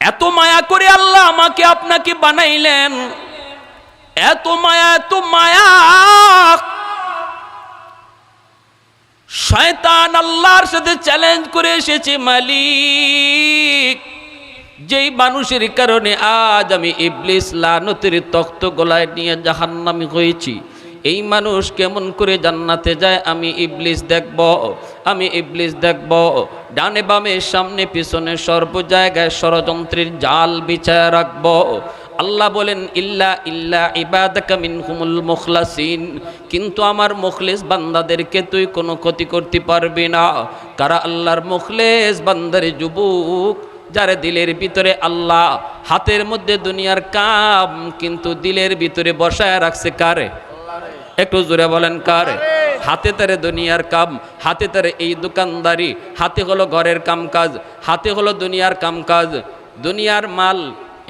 এত মায়া করে আল্লাহ আমাকে আপনাকে বানাইলেন, এত মায়া এত মায়া। শয়তান আল্লাহর সাথে চ্যালেঞ্জ করে এসেছে, মালিক যেই মানুষের কারণে আজ আমি ইবলিস লানতের তখ্ত গলায় নিয়ে জাহান্নামী হয়েছি, এই মানুষ কেমন করে জান্নাতে যায় আমি ইবলিস দেখব, আমি ইবলিস দেখব। ডানে বামে সামনে পিছনে সর্ব জায়গায় ষড়যন্ত্রের জাল বিছায়া রাখব। আল্লাহ বলেন ইল্লা ইল্লা ইবাদাকা মিনহুমুল মুখলাসিন, কিন্তু আমার মুখলিস বান্দাদেরকে তুই কোনো ক্ষতি করতে পারবি না। কারা আল্লাহর মুখলিস বান্দারে? যুবক যারা দিলের ভিতরে আল্লাহ, হাতের মধ্যে দুনিয়ার কাম, কিন্তু দিলের ভিতরে বসায় রাখছে কারে? একটু জোরে বলেন কারে? হাতে তারে দুনিয়ার কাম, হাতে তারে এই দোকানদারি, হাতে হলো ঘরের কাম কাজ, হাতে হলো দুনিয়ার কাম কাজ, দুনিয়ার মাল,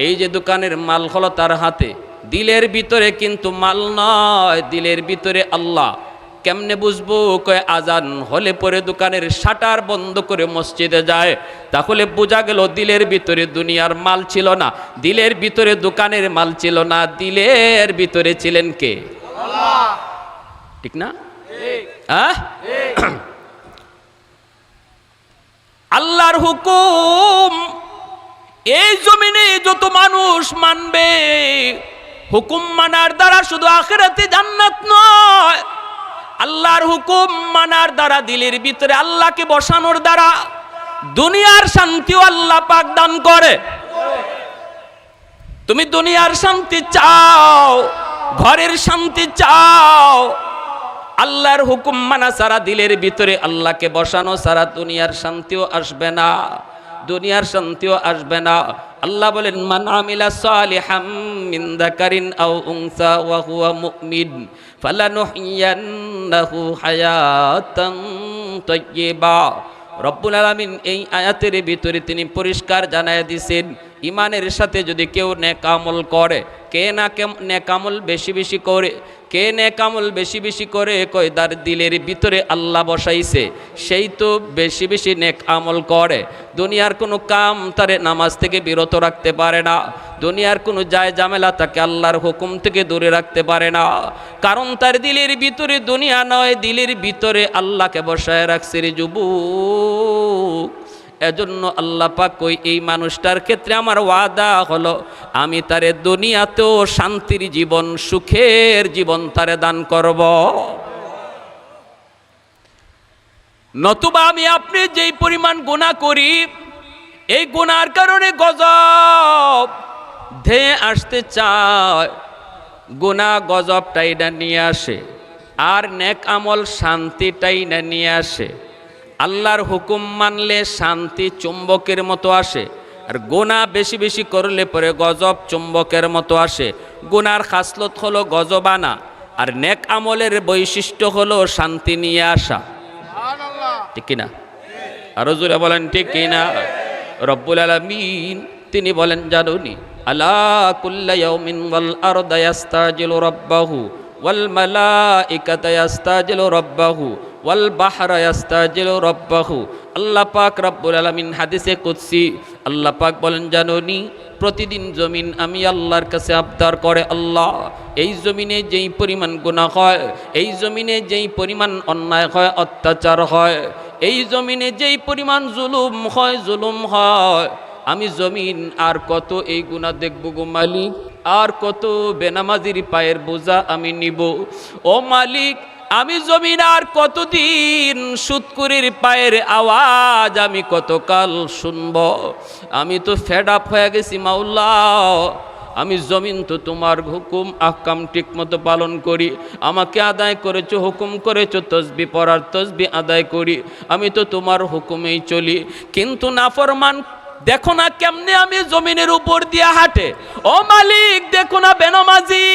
এই যে দোকানের মাল হলো তার হাতে, দিলের ভিতরে কিন্তু মাল নয়, দিলের ভিতরে আল্লাহ। কেমনে বুঝবো? কয় আজান হলে পরে দোকানের শাটার বন্ধ করে মসজিদে যায়, তাহলে বোঝা গেল দিলের ভিতরে দুনিয়ার মাল ছিল না, দিলের ভিতরে দোকানের মাল ছিল না, দিলের ভিতরে ছিলেন কে? আল্লাহ। ঠিক না? আল্লাহর হুকুম এই জমিনে যত মানুষ মানবে, হুকুম মানার দ্বারা শুধু আখিরাতে জান্নাত নয়, আল্লাহর হুকুম মানার দ্বারা দিলের ভিতরে আল্লাহকে বসানোর দ্বারা দুনিয়ার শান্তিও আল্লাহ পাক দান করে। তুমি দুনিয়ার শান্তি চাও, ঘরের শান্তি চাও, আল্লাহর হুকুম মানা সারা দিলের ভিতরে আল্লাহকে বসানো সারা দুনিয়ার শান্তিও আসবে না, দুনিয়ার শান্তিও আসবে না। আল্লাহ বলেন মান আমিলা সালিহাম মিন যাকারিন আও উনসা ওয়া হুয়া মুমিন ফালানুহইয়ান্নাহু হায়াতান তাইয়্যিবা। রব্বুল আলামিন এই আয়াতের ভিতরে তিনি পরিষ্কার জানায় দিয়েছেন, ইমানের সাথে যদি কেউ নেক আমল করে, কে না নেক আমল বেশি বেশি করে, কে নেক আমল বেশি বেশি করে, কয় তার দিলের ভিতরে আল্লাহ বসাইছে, সেই তো বেশি বেশি নেক আমল করে। দুনিয়ার কোনো কাম তারে নামাজ থেকে বিরত রাখতে পারে না, দুনিয়ার কোনো যায় ঝামেলা তাকে আল্লাহর হুকুম থেকে দূরে রাখতে পারে না, কারণ তার দিলের ভিতরে দুনিয়া নয়, দিলের ভিতরে আল্লাহকে বসায় রাখছে। রে যুবক, এজন্য আল্লাহ পাক কই এই মানুষটার ক্ষেত্রে আমার ওয়াদা হলো আমি তারে দুনিয়াতেও শান্তির জীবন, সুখের জীবন তারে দান করব। নতুবা আমি আপনি যেই পরিমাণ গুনাহ করি, এই গুনার কারণে গজব ধেয়ে আসতে চায়, গুনাহ গজবটাই না নিয়ে আসে, আর নেক আমল শান্তিটাই না নিয়ে আসে। আল্লাহর হুকুম মানলে শান্তি চুম্বকের মতো আসে, আর গুনাহ বেশি বেশি করলে পরে গজব চুম্বকের মতো আসে। গুনার খাসলত হলো গজবানা, আর নেক আমলের বৈশিষ্ট্য হলো শান্তি নিয়ে আসা। ঠিক কিনা? আরো জোরে বলেন ঠিক কিনা? রব্বুল আলামিন তিনি বলেন জানুনি, আলা কুল্লা ইয়াউমিন ওয়াল আরদা ইয়াস্তাজিলু রাব্বাহু ওয়াল মালাইকাতু ইয়াস্তাজিলু রাব্বাহু ওয়াল বাহরা ইয়াস্তাজিলু রাব্বাহু। আল্লাহ পাক রব্বুল আলামিন হাদিসে কুদসি আল্লাহ পাক বলেন জানুনি, প্রতিদিন জমিন আমি আল্লাহর কাছে আবদার করে, আল্লাহ এই জমিনে যেই পরিমাণ গুনাহ হয়, এই জমিনে যেই পরিমাণ অন্যায় হয়, অত্যাচার হয়, এই জমিনে যেই পরিমাণ জুলুম হয়, আমি জমিন আর কত এই গুনাহ দেখব গো মালিক, আর কত বেনামাজির পায়ের বোঝা আমি নিব। ও মালিক, আমি জমিন আর কতদিন সুদকুরির পায়ের আওয়াজ আমি কতকাল শুনব? আমি তো ফেড আপ হয়ে গেছি মাওলা। আমি জমিন তো তোমার হুকুম আহকাম ঠিক মতো পালন করি, আমাকে আদায় করেছো, হুকুম করেছো তসবি পড়ার, তসবি আদায় করি, আমি তো তোমার হুকুমেই চলি, কিন্তু নাফরমান দেখো না কেমনে আমি জমিনের উপর দিয়া হাঁটে। ও মালিক, দেখো না বেনামাজি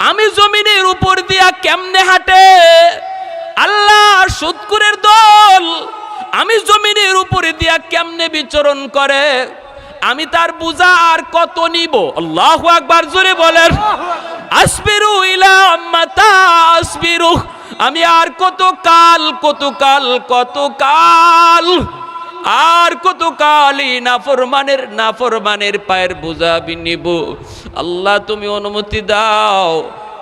আমি জমিনের উপর দিয়া কেমনে হাঁটে। আল্লাহ, সুদকুরের দল আমি জমিনের উপরে দিয়া কেমনে বিচরণ করে, আমি তার বোঝা আর কত নিব? আল্লাহু আকবার, জোরে বলেন। আসবিরু ইলা মাতা আসবিরু, আমি আর কত কাল আর কত কালই নাফরমানের পায়ের বোঝা আমি নিব। আল্লাহ তুমি অনুমতি দাও,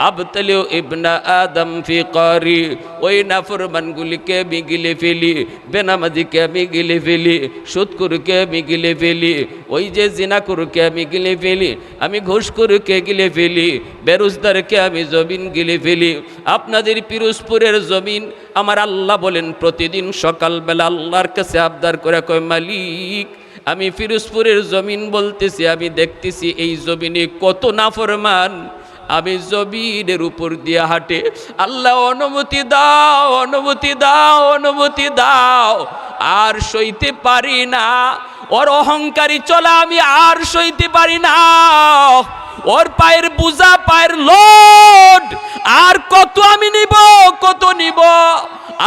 আবতালিউ ইবনা আদম ফি কারি, ওই নাফরমানগুলিকে আমি গিলে ফেলি, বেনামাজিকে আমি গিলে ফেলি, সুদখোরকে আমি গিলে ফেলি, ওই যে জিনাখোরকে আমি গিলে ফেলি, আমি ঘুষখোরকে গিলে ফেলি, বেরোজগারকে আমি জমিন গিলে ফেলি। আপনাদের পিরোজপুরের জমিন আমার আল্লাহ বলেন প্রতিদিন সকালবেলা আল্লাহর কাছে আবদার করে কয়, মালিক আমি পিরোজপুরের জমিন বলতেছি, আমি দেখতেছি এই জমিনে কত নাফরমান, আমি জমিনের উপর দিয়ে হাঁটে। আল্লাহ অনুমতি দাও, অনুমতি দাও, অনুমতি দাও, আর সইতে পারি না, ওর অহংকারী চলা আমি আর সইতে পারি না, ওর পায়ের বোঝা, পায়ের লোড আর কত আমি নিব, কত নিব।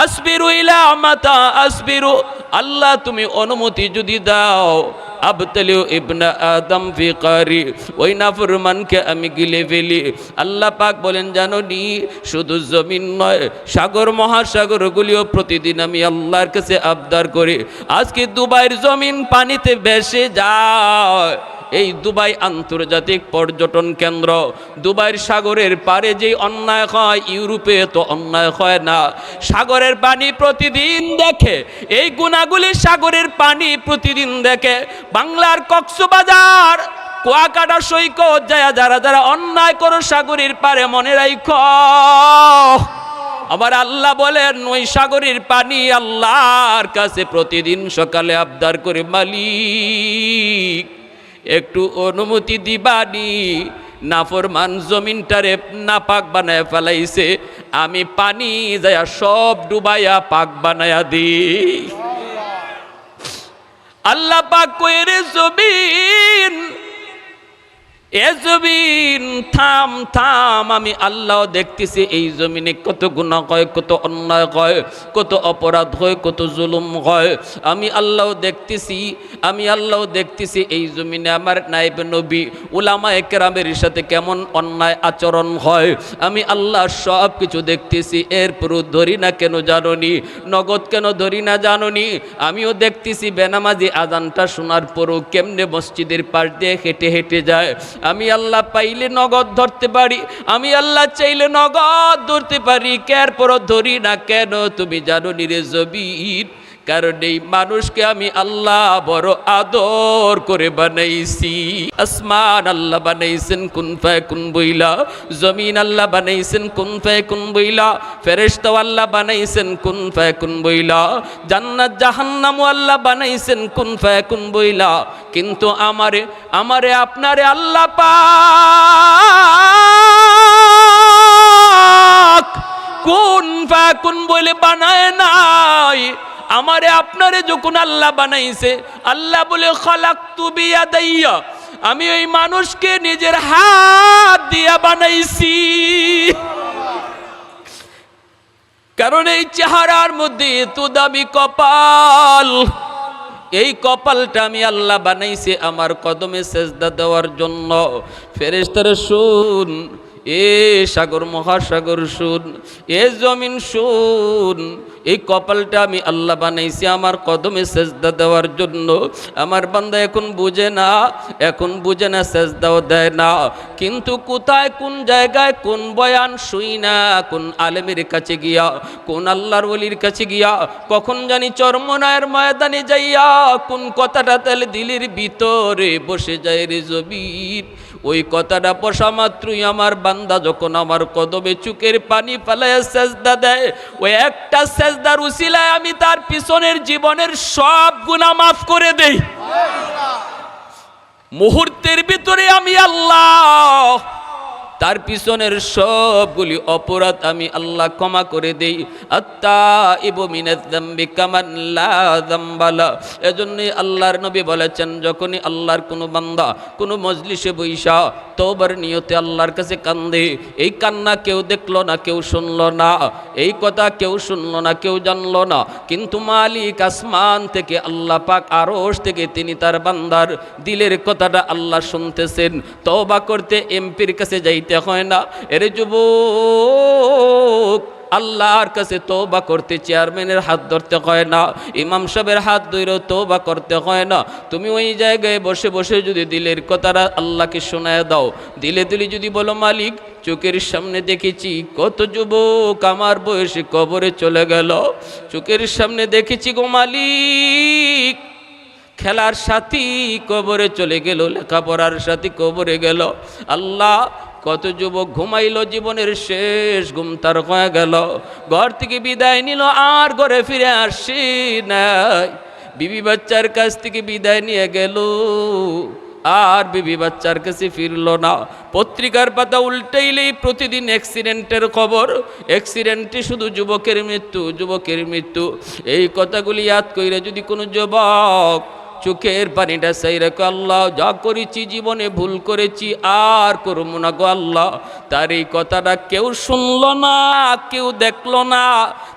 আসবিরু ইলা মাতা আসবিরু, আল্লাহ তুমি অনুমতি যদি দাও, আবতালিউ ইবনা আদম ফি কারি, ওই নাফরমানকে আমি গিলে ফেলি। আল্লাহ পাক বলেন জানো নি, শুধু জমিন নয়, সাগর মহাসাগরগুলিও প্রতিদিন আমি আল্লাহর কাছে আবদার করি। আজকে দুবাইয়ের জমিন পানিতে ভেসে যায়। এই দুবাই আন্তর্জাতিক পর্যটন কেন্দ্র, দুবাইয়ের সাগরের পারে যেই অন্যায় হয় ইউরোপে তো অন্যায় হয় না। সাগরের পানি প্রতিদিন দেখে, এই গুণাগুলি সাগরের পানি প্রতিদিন দেখে। বাংলার কক্সবাজার, কুয়াকাটা সৈকত যায় যারা যারা অন্যায় করো সাগরের পারে, মনে রাখো আবার আল্লাহ বলেন ওই সাগরের পানি আল্লাহর কাছে প্রতিদিন সকালে আবদার করে, মালিক একটু অনুমতি দিবানি, নাফরমান জমিনটারে নাপাক বানায় ফেলাইছে, আমি পানি যায়া সব ডুবাইয়া পাক বানায়া দিই। আল্লাহ পাক কয়ে রে জমিন, এ জমিন থাম থাম, আমি আল্লাহ দেখতেছি এই জমিনে কত গুনাহ হয়, কত অন্যায় হয়, কত অপরাধ হয়, কত জুলুম হয়। আমি আল্লাহ দেখতেছি, আমি আল্লাহ দেখতেছি এই জমিনে আমার নায়েব নবী উলামায়ে কেরামের সাথে কেমন অন্যায় আচরণ হয়। আমি আল্লাহ সব কিছু দেখতেছি, এরপরও ধরি না কেন জানোনি, নগদ কেন ধরি না জানোনি। আমিও দেখতেছি বেনামাজি আজানটা শোনার পরও কেমনে মসজিদের পাশ দিয়ে হেঁটে হেঁটে যায়। আমি আল্লাহ পাইলে নগদ ধরতে পারি, আমি আল্লাহ চাইলে নগদ ধরতে পারি, এরপরও ধরি না কেন তুমি জানো নি রে জবিন, কারণ এই মানুষকে আমি আল্লাহ বড় আদর করে বানাইছি। আসমান আল্লাহ বানাইছেন কুন ফায়াকুন বইলা, জমিন আল্লাহ বানাইছেন কুন ফায়াকুন বইলা, ফেরেশতা আল্লাহ বানাইছেন কুন ফায়াকুন বইলা, জান্নাত জাহান্নাম আল্লাহ বানাইছেন কুন ফায়াকুন বইলা। কিন্তু আমারে আপনারে আল্লাহ পাক কুন ফায়াকুন বলে বানায় নাই। আমারে আপনারে যখন আল্লাহ বানাইছে, আল্লাহ বলে খালাকতু বিয়াদাইয়া, আমি ওই মানুষকে নিজের হাত দিয়া বানাইছি। কারণ এই চেহারার মধ্যে এত দামি কপাল, এই কপালটা আমি আল্লাহ বানাইছি আমার কদমে সেজদা দেওয়ার জন্য। ফেরেশতারা শুন, এ সাগর মহাসাগর শুন, এ জমিন শুন, এই কপালটা আমি আল্লাহ বানাইছি আমার কদমে সেজদা দেওয়ার জন্য। আমার বান্দা এখন বুঝে না, এখন বুঝে না, সেজদাও দেয় না, কিন্তু কোথায় কোন জায়গায় কোন বয়ান শুই না, কোন আলেমের কাছে গিয়া, কোন আল্লাহর ওলির কাছে গিয়া, কখন জানি চরমনায়ের ময়দানে যাইয়া কোন কথাটা তাহলে দিলের ভিতরে বসে যায় রে জবিন। ওই কথাটা বসা মাত্রই আমার বান্দা যখন আমার কদমে চুকের পানি ফেলায় সেজদা দেয়, ওই একটা সেজদার উসিলায় আমি তার পিছনের জীবনের সব গুনাহ মাফ করে দেই। মুহূর্তের ভিতরে আমি আল্লাহ তার পিছনের সবগুলি অপরাধ আমি আল্লাহ ক্ষমা করে দেই। আত্তাইবু মিনাজ যামবি কামান লা যামবালা। এজন্যই আল্লাহর নবী বলেছেন, যখনই আল্লাহর কোনো বান্দা কোনো মজলিসে বইসা তওবার নিয়তে আল্লাহর কাছে কান্দে, এই কান্না কেউ দেখলো না, কেউ শুনলো না, এই কথা কেউ শুনলো না, কেউ জানলো না, কিন্তু মালিক আসমান থেকে আল্লাহ পাক আরশ থেকে তিনি তার বান্দার দিলের কথাটা আল্লাহ শুনতেছেন। তওবা করতে এমপির কাছে যাইতে হয় না। এরে যুবক, আল্লাহর কাছে তওবা করতে চেয়ারম্যানের হাত ধরতে হয় না, ইমাম সাহেবের হাত ধরেও তওবা করতে হয় না। তুমি ওই জায়গায় বসে বসে যদি দিলের কথাটা আল্লাহকে শোনায় দাও, দিলে দিলে যদি বলো মালিক চোখের সামনে দেখেছি কত যুবক আমার বয়সে কবরে চলে গেল, চোখের সামনে দেখেছি গো মালিক খেলার সাথী কবরে চলে গেল, লেখাপড়ার সাথী কবরে গেল। আল্লাহ কত যুবক ঘুমাইলো, জীবনের শেষ ঘুম তার হয়ে গেল, ঘর থেকে বিদায় নিল আর ঘরে ফিরে আসি নাই, বিবি বাচ্চার কাছ থেকে বিদায় নিয়ে গেল আর বিবি বাচ্চার কাছে ফিরল না। পত্রিকার পাতা উল্টাইলেই প্রতিদিন অ্যাক্সিডেন্টের খবর, অ্যাক্সিডেন্টে শুধু যুবকের মৃত্যু, যুবকের মৃত্যু। এই কথাগুলি ইয়াদ কইরে যদি কোনো যুবক চোখের পানিটা চাই রাখো, আল্লাহ যা করেছি জীবনে ভুল করেছি আর করব না গো আল্লাহ, তার এই কথাটা কেউ শুনলো না, কেউ দেখলো না,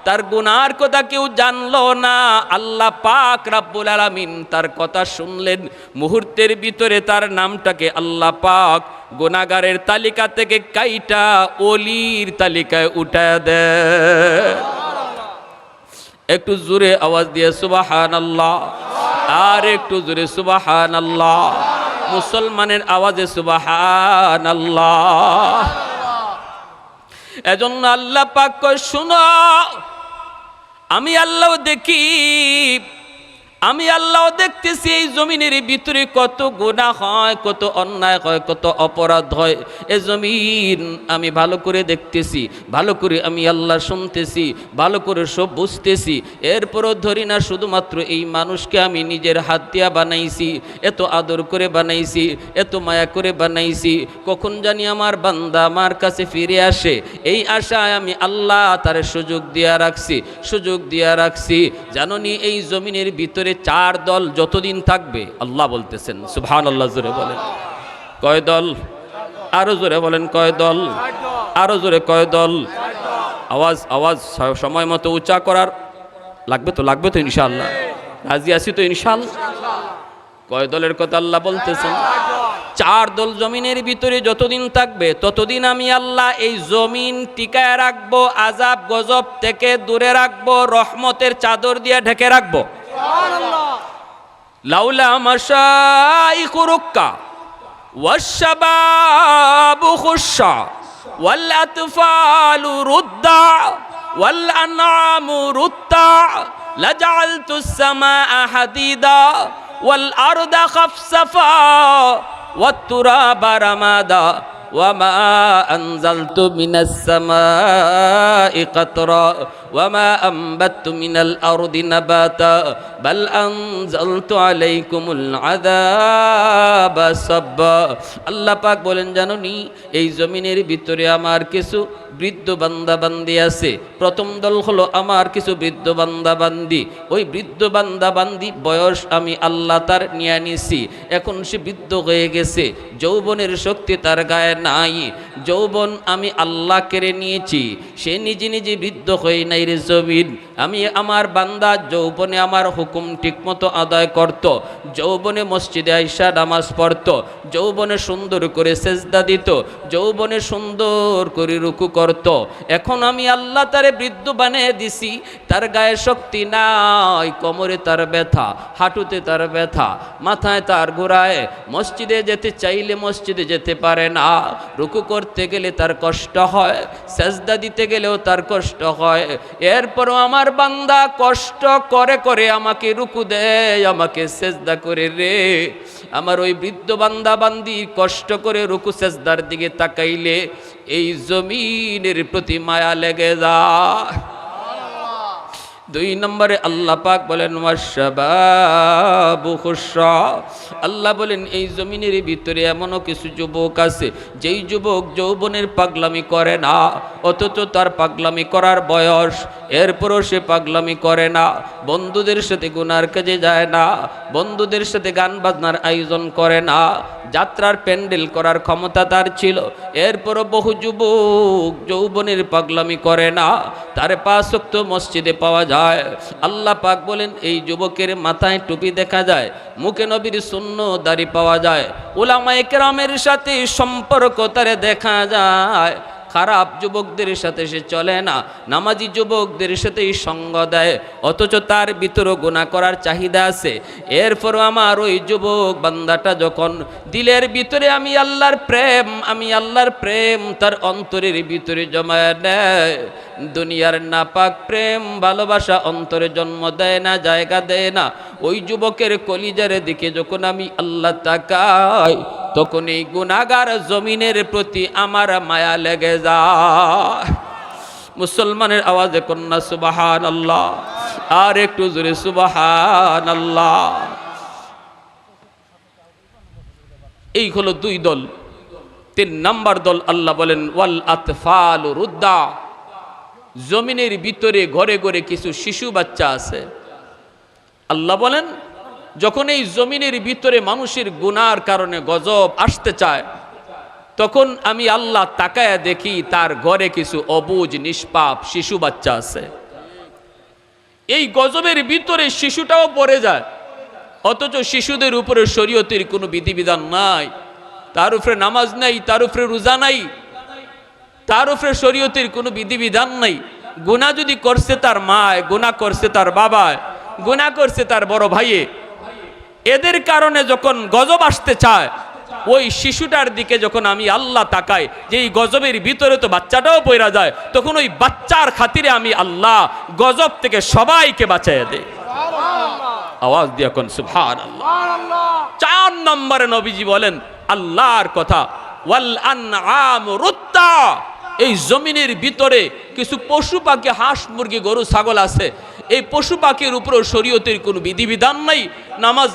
তার গুনার কথা কেউ জানলো না, আল্লাহ পাক রাব্বুল আলামিন তার কথা শুনলেন, মুহূর্তের ভিতরে তার নামটাকে আল্লাহ পাক গুনাহগারের তালিকা থেকে কাইটা ওলির তালিকায় উঠায় দেয়। একটু জোরে আওয়াজ দিয়ে সুবহানাল্লাহ, আর একটু জোরে সুবহানাল্লাহ, মুসলমানের আওয়াজে সুবহানাল্লাহ। এজন্য আল্লাহ পাক কয় শুনো, আমি আল্লাহ দেখি, আমি আল্লাহ দেখতেছি এই জমিনের ভিতরে কত গুনাহ হয়, কত অন্যায় হয়, কত অপরাধ হয়। এ জমিন আমি ভালো করে দেখতেছি, ভালো করে আমি আল্লাহ শুনতেছি, ভালো করে সব বুঝতেছি। এরপরও ধরি না শুধুমাত্র এই মানুষকে আমি নিজের হাত দিয়া বানাইছি, এত আদর করে বানাইছি, এত মায়া করে বানাইছি, কখন জানি আমার বান্দা আমার কাছে ফিরে আসে, এই আশায় আমি আল্লাহ তার সুযোগ দিয়া রাখছি, সুযোগ দিয়া রাখছি। জানোনি এই জমিনের ভিতরে চার দল যতদিন থাকবে, আল্লাহ বলতেছেন সুবহানাল্লাহ, জোরে বলেন কয় দল, আরো জোরে বলেন কয় দল, আরো জোরে কয় দল। আওয়াজ আওয়াজ সময় মতো উঁচা করার লাগবে তো, লাগবে তো ইনশাআল্লাহ, রাজি আছি তো ইনশাআল্লাহ। কয় দলের কথা আল্লাহ বলতেছেন? চার দল জমিনের ভিতরে যতদিন থাকবে ততদিন আমি আল্লাহ এই জমিন টিকায় রাখবো, আযাব গজব থেকে দূরে রাখবো, রহমতের চাদর দিয়ে ঢেকে রাখবো। লাউলা মাশাইখু রুক্কা ওয়াশ-শাবাবু খুশশা ওয়াল আতফালু রুদ্দা ওয়াল আনআমু রুত্তা লাজআলতুস সামাআ হাদিদা ওয়াল আরদা খাফসাফা ওয়াত তুরাবা রামাদা ওয়ামা আনজালতু মিনাস সামাই কাতরা ওয়ামা আনবাততু মিনাল আরদি নাবাতা বাল আনজালতু আলাইকুমুল আযাবা সাব্বা। আল্লাহ পাক বলেন জানোনি এই জমিনের ভিতরে আমার কিছু বৃদ্ধ বান্দা বান্দি আছে। প্রথম দল হলো আমার কিছু বৃদ্ধ বান্দা বান্দি, ওই বৃদ্ধ বান্দা বান্দি বয়স আমি আল্লাহ তার নিয়ে নিছি, এখন সে বৃদ্ধ হয়ে গেছে, যৌবনের শক্তি তার গায়ে নাই, যৌবন আমি আল্লাহ কেড়ে নিয়েছি, সে নিজে নিজে বৃদ্ধ হয়ে নাই রে জমিন। আমি আমার বান্দা যৌবনে আমার হুকুম ঠিকমতো আদায় করত, যৌবনে মসজিদে আইসা নামাজ পড়ত, যৌবনে সুন্দর করে সেজদা দিত, যৌবনে সুন্দর করে রুকু করত। এখন আমি আল্লাহ তারে বৃদ্ধ বানিয়ে দিছি, তার গায়ে শক্তি নাই, কোমরে তার ব্যথা, হাঁটুতে তার ব্যথা, মাথায় তার ঘোরায়, মসজিদে যেতে চাইলে মসজিদে যেতে পারে না, রুকু করতে গেলে তার কষ্ট হয়, সেজদা দিতে গেলেও তার কষ্ট হয়। এরপরও আমার বান্দা কষ্ট করে করে আমাকে রুকু দেয়, আমাকে সেজদা করে রে। আমার ওই বৃদ্ধ বান্দা বান্দি কষ্ট করে রুকু সেজদার দিকে তাকাইলে এই জমিনের প্রতি মায়া লেগে যায়। দুই নম্বরে আল্লাহ পাক বলেন ওয়াশ-শাবাবু খুশশা, আল্লাহ বলেন এই জমিনের ভিতরে এমনও কিছু যুবক আছে যেই যুবক যৌবনের পাগলামি করে না, অথচ তার পাগলামি করার বয়স, এরপরও সে পাগলামি করে না, বন্ধুদের সাথে গুনার কাজে যায় না, বন্ধুদের সাথে গান বাজনার আয়োজন করে না, যাত্রার প্যান্ডেল করার ক্ষমতা তার ছিল, এরপরও বহু যুবক যৌবনের পাগলামি করে না, তার 5 ওয়াক্ত মসজিদে পাওয়া যায়। আল্লাহ পাক বলেন এই যুবকের মাথায় টুপি দেখা যায়, মুখে নবীর সুন্নাহ দাড়ি পাওয়া যায়, উলামায়ে কেরামের সাথে সম্পর্ক তারে দেখা যায়, খারাপ যুবকদের সাথে সে চলে না, নামাজি যুবকদের সাথেই সঙ্গ দেয়, অথচ তার ভিতরও গুনাহ করার চাহিদা আছে। এরপরও আমার ওই যুবক বান্দাটা যখন দিলের ভিতরে আমি আল্লাহর প্রেম তার অন্তরের ভিতরে জমায় নেয়, দুনিয়ার নাপাক প্রেম ভালোবাসা অন্তরে জন্ম দেয় না, জায়গা দেয় না, ওই যুবকের কলিজার দিকে যখন আমি আল্লাহ তাকাই, তখন এই গুনাহগার জমিনের প্রতি আমার মায়া লেগে যায়। মুসলমানের আওয়াজে কন্যা সুবহানাল্লাহ, আর একটু জোরে সুবহানাল্লাহ। এই হলো দুই দল। 3 নাম্বার দল আল্লাহ বলেন ওয়াল আতফালু রুদ্দা, জমিনের ভিতরে ঘরে ঘরে কিছু শিশু বাচ্চা আছে। আল্লাহ বলেন যখন এই জমিনের ভিতরে মানুষের গুনার কারণে গজব আসতে চায়, তখন আমি আল্লাহ তাকায়া দেখি তার ঘরে কিছু অবুঝ নিষ্পাপ শিশু বাচ্চা আছে। এই গজবের ভিতরে শিশুটাও পড়ে যায়, অথচ শিশুদের উপরে শরীয়তের কোনো বিধিবিধান নাই, তার উপরে নামাজ নাই, তার উপরে রোজা নাই, তার উপরে শরীয়তের কোনো বিধিবিধান নাই। গুনাহ যদি করছে তার মায়, গুনাহ করছে তার বাবায়, গুনাহ করছে তার বড় ভাইয়ে, এদের কারণে যখন গজব আসতে চায়, ওই শিশুটার দিকে যখন আমি আল্লাহ তাকাই যে এই গজবের ভিতরে তো বাচ্চাটাও পয়রা যায়, তখন ওই বাচ্চার খাতিরে আমি আল্লাহ গজব থেকে সবাইকে বাঁচাইয়া দেই। আওয়াজ দিয়ে কোন সুবহানাল্লাহ। 4 নম্বরে নবীজি বলেন আল্লাহর কথা ওয়াল আনআম রুত্তা, এই জমিনের ভিতরে কিছু পশু পাখি, হাঁস মুরগি গরু ছাগল আছে, এই পশু পাখির উপর শরীয়তের কোনো বিধিবিধান নাই, নামাজ